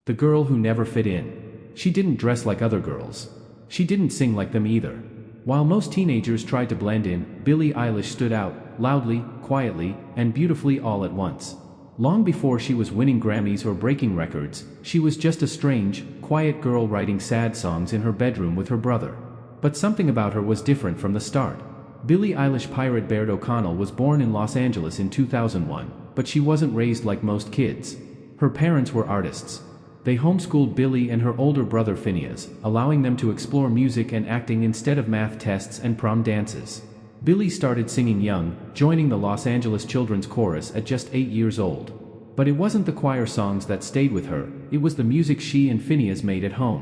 The girl who never fit in. She didn't dress like other girls. She didn't sing like them either. While most teenagers tried to blend in, Billie Eilish stood out, loudly, quietly, and beautifully all at once. Long before she was winning Grammys or breaking records, she was just a strange, quiet girl writing sad songs in her bedroom with her brother. But something about her was different from the start. Billie Eilish Pirate Baird O'Connell was born in Los Angeles in 2001, but she wasn't raised like most kids. Her parents were artists. They homeschooled Billie and her older brother Phineas, allowing them to explore music and acting instead of math tests and prom dances. Billie started singing young, joining the Los Angeles Children's Chorus at just 8 years old. But it wasn't the choir songs that stayed with her, it was the music she and Phineas made at home.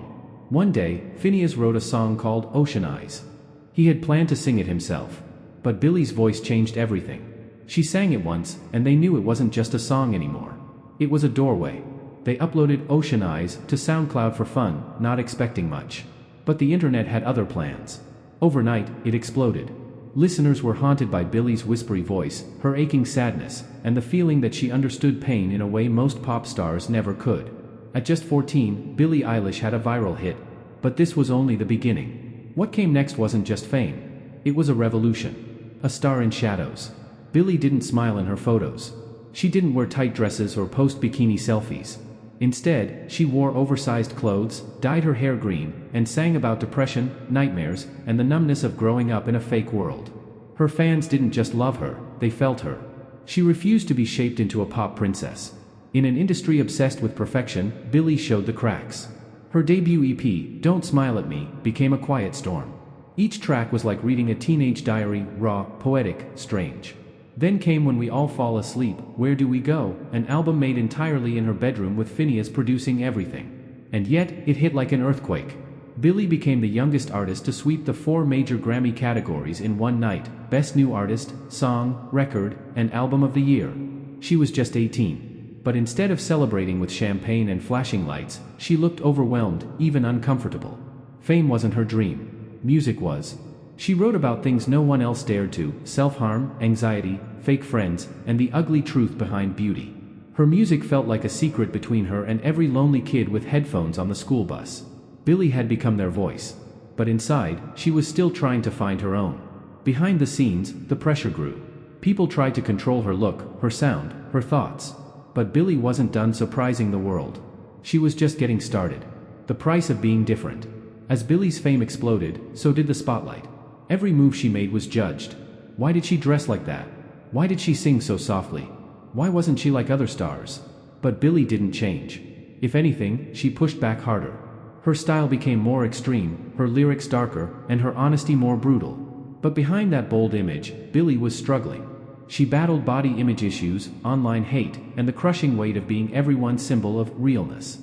One day, Phineas wrote a song called Ocean Eyes. He had planned to sing it himself. But Billie's voice changed everything. She sang it once, and they knew it wasn't just a song anymore. It was a doorway. They uploaded Ocean Eyes to SoundCloud for fun, not expecting much. But the internet had other plans. Overnight, it exploded. Listeners were haunted by Billie's whispery voice, her aching sadness, and the feeling that she understood pain in a way most pop stars never could. At just 14, Billie Eilish had a viral hit. But this was only the beginning. What came next wasn't just fame. It was a revolution. A star in shadows. Billie didn't smile in her photos. She didn't wear tight dresses or post bikini selfies. Instead, she wore oversized clothes, dyed her hair green, and sang about depression, nightmares, and the numbness of growing up in a fake world. Her fans didn't just love her, they felt her. She refused to be shaped into a pop princess. In an industry obsessed with perfection, Billie showed the cracks. Her debut EP, Don't Smile at Me, became a quiet storm. Each track was like reading a teenage diary, raw, poetic, strange. Then came When We All Fall Asleep, Where Do We Go, an album made entirely in her bedroom with Phineas producing everything. And yet, it hit like an earthquake. Billie became the youngest artist to sweep the 4 major Grammy categories in one night: Best New Artist, Song, Record, and Album of the Year. She was just 18. But instead of celebrating with champagne and flashing lights, she looked overwhelmed, even uncomfortable. Fame wasn't her dream. Music was. She wrote about things no one else dared to: self-harm, anxiety, fake friends, and the ugly truth behind beauty. Her music felt like a secret between her and every lonely kid with headphones on the school bus. Billie had become their voice. But inside, she was still trying to find her own. Behind the scenes, the pressure grew. People tried to control her look, her sound, her thoughts. But Billie wasn't done surprising the world. She was just getting started. The price of being different. As Billie's fame exploded, so did the spotlight. Every move she made was judged. Why did she dress like that? Why did she sing so softly? Why wasn't she like other stars? But Billie didn't change. If anything, she pushed back harder. Her style became more extreme, her lyrics darker, and her honesty more brutal. But behind that bold image, Billie was struggling. She battled body image issues, online hate, and the crushing weight of being everyone's symbol of realness.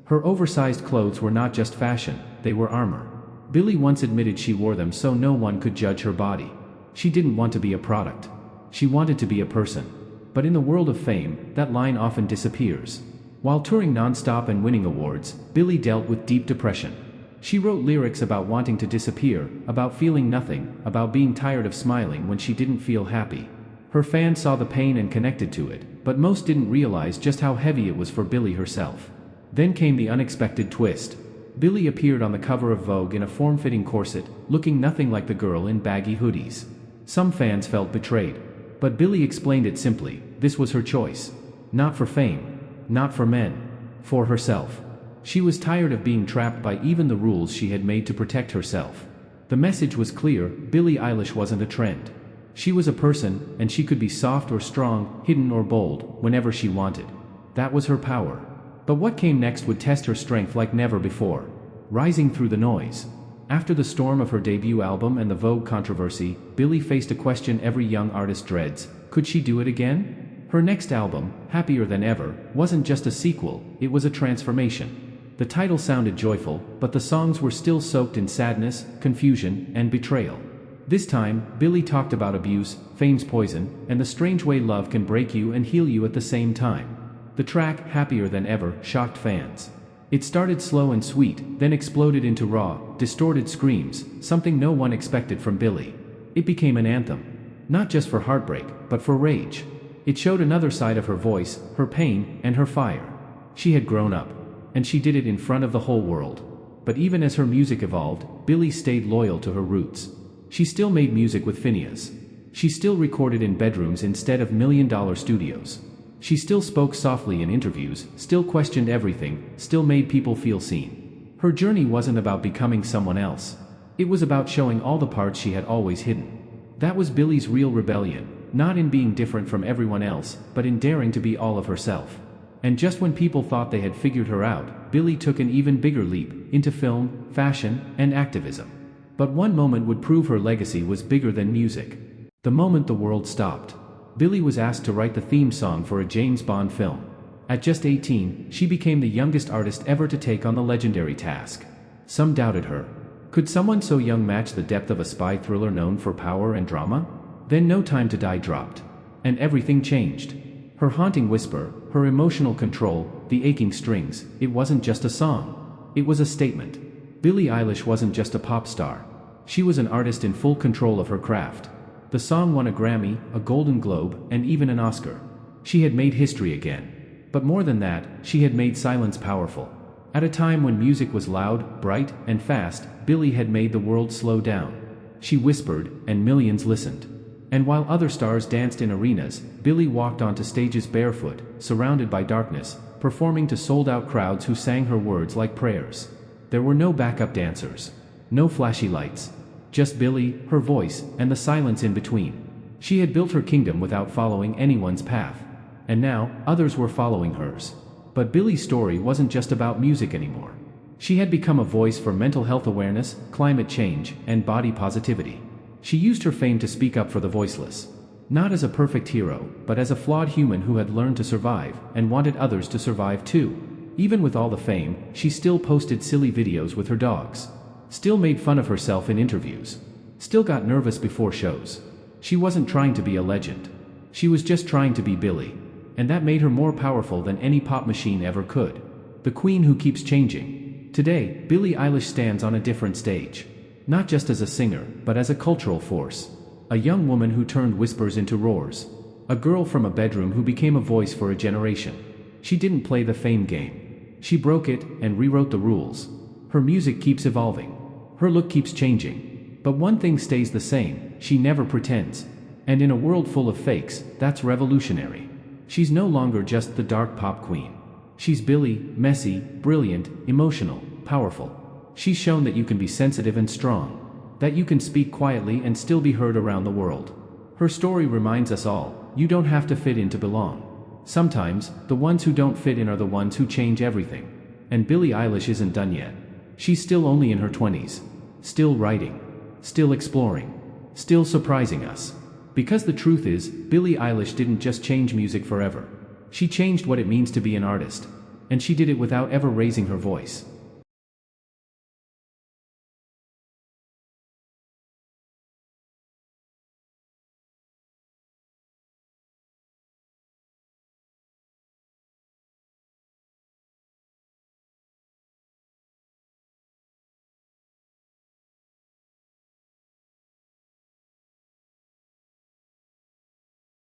Her oversized clothes were not just fashion, they were armor. Billie once admitted she wore them so no one could judge her body. She didn't want to be a product. She wanted to be a person. But in the world of fame, that line often disappears. While touring non-stop and winning awards, Billie dealt with deep depression. She wrote lyrics about wanting to disappear, about feeling nothing, about being tired of smiling when she didn't feel happy. Her fans saw the pain and connected to it, but most didn't realize just how heavy it was for Billie herself. Then came the unexpected twist. Billie appeared on the cover of Vogue in a form-fitting corset, looking nothing like the girl in baggy hoodies. Some fans felt betrayed. But Billie explained it simply: this was her choice. Not for fame. Not for men. For herself. She was tired of being trapped by even the rules she had made to protect herself. The message was clear: Billie Eilish wasn't a trend. She was a person, and she could be soft or strong, hidden or bold, whenever she wanted. That was her power. But what came next would test her strength like never before. Rising through the noise. After the storm of her debut album and the Vogue controversy, Billie faced a question every young artist dreads: could she do it again? Her next album, Happier Than Ever, wasn't just a sequel, it was a transformation. The title sounded joyful, but the songs were still soaked in sadness, confusion, and betrayal. This time, Billie talked about abuse, fame's poison, and the strange way love can break you and heal you at the same time. The track, Happier Than Ever, shocked fans. It started slow and sweet, then exploded into raw, distorted screams, something no one expected from Billie. It became an anthem. Not just for heartbreak, but for rage. It showed another side of her voice, her pain, and her fire. She had grown up. and she did it in front of the whole world. But even as her music evolved, Billie stayed loyal to her roots. She still made music with Phineas. She still recorded in bedrooms instead of million-dollar studios. She still spoke softly in interviews, still questioned everything, still made people feel seen. Her journey wasn't about becoming someone else. It was about showing all the parts she had always hidden. That was Billie's real rebellion, not in being different from everyone else, but in daring to be all of herself. And just when people thought they had figured her out, Billie took an even bigger leap, into film, fashion, and activism. But one moment would prove her legacy was bigger than music. The moment the world stopped. Billie was asked to write the theme song for a James Bond film. At just 18, she became the youngest artist ever to take on the legendary task. Some doubted her. Could someone so young match the depth of a spy thriller known for power and drama? Then No Time to Die dropped. And everything changed. Her haunting whisper, her emotional control, the aching strings, it wasn't just a song. It was a statement. Billie Eilish wasn't just a pop star. She was an artist in full control of her craft. The song won a Grammy, a Golden Globe, and even an Oscar. She had made history again. But more than that, she had made silence powerful. At a time when music was loud, bright, and fast, Billie had made the world slow down. She whispered, and millions listened. And while other stars danced in arenas, Billie walked onto stages barefoot, surrounded by darkness, performing to sold-out crowds who sang her words like prayers. There were no backup dancers. No flashy lights. Just Billie, her voice, and the silence in between. She had built her kingdom without following anyone's path. And now, others were following hers. But Billie's story wasn't just about music anymore. She had become a voice for mental health awareness, climate change, and body positivity. She used her fame to speak up for the voiceless. Not as a perfect hero, but as a flawed human who had learned to survive, and wanted others to survive too. Even with all the fame, she still posted silly videos with her dogs. Still made fun of herself in interviews. Still got nervous before shows. She wasn't trying to be a legend. She was just trying to be Billie. And that made her more powerful than any pop machine ever could. The queen who keeps changing. Today, Billie Eilish stands on a different stage. Not just as a singer, but as a cultural force. A young woman who turned whispers into roars. A girl from a bedroom who became a voice for a generation. She didn't play the fame game. She broke it and rewrote the rules. Her music keeps evolving. Her look keeps changing. But one thing stays the same, she never pretends. And in a world full of fakes, that's revolutionary. She's no longer just the dark pop queen. She's Billie, messy, brilliant, emotional, powerful. She's shown that you can be sensitive and strong. That you can speak quietly and still be heard around the world. Her story reminds us all, you don't have to fit in to belong. Sometimes, the ones who don't fit in are the ones who change everything. And Billie Eilish isn't done yet. She's still only in her 20s. Still writing. Still exploring. Still surprising us. Because the truth is, Billie Eilish didn't just change music forever. She changed what it means to be an artist. And she did it without ever raising her voice.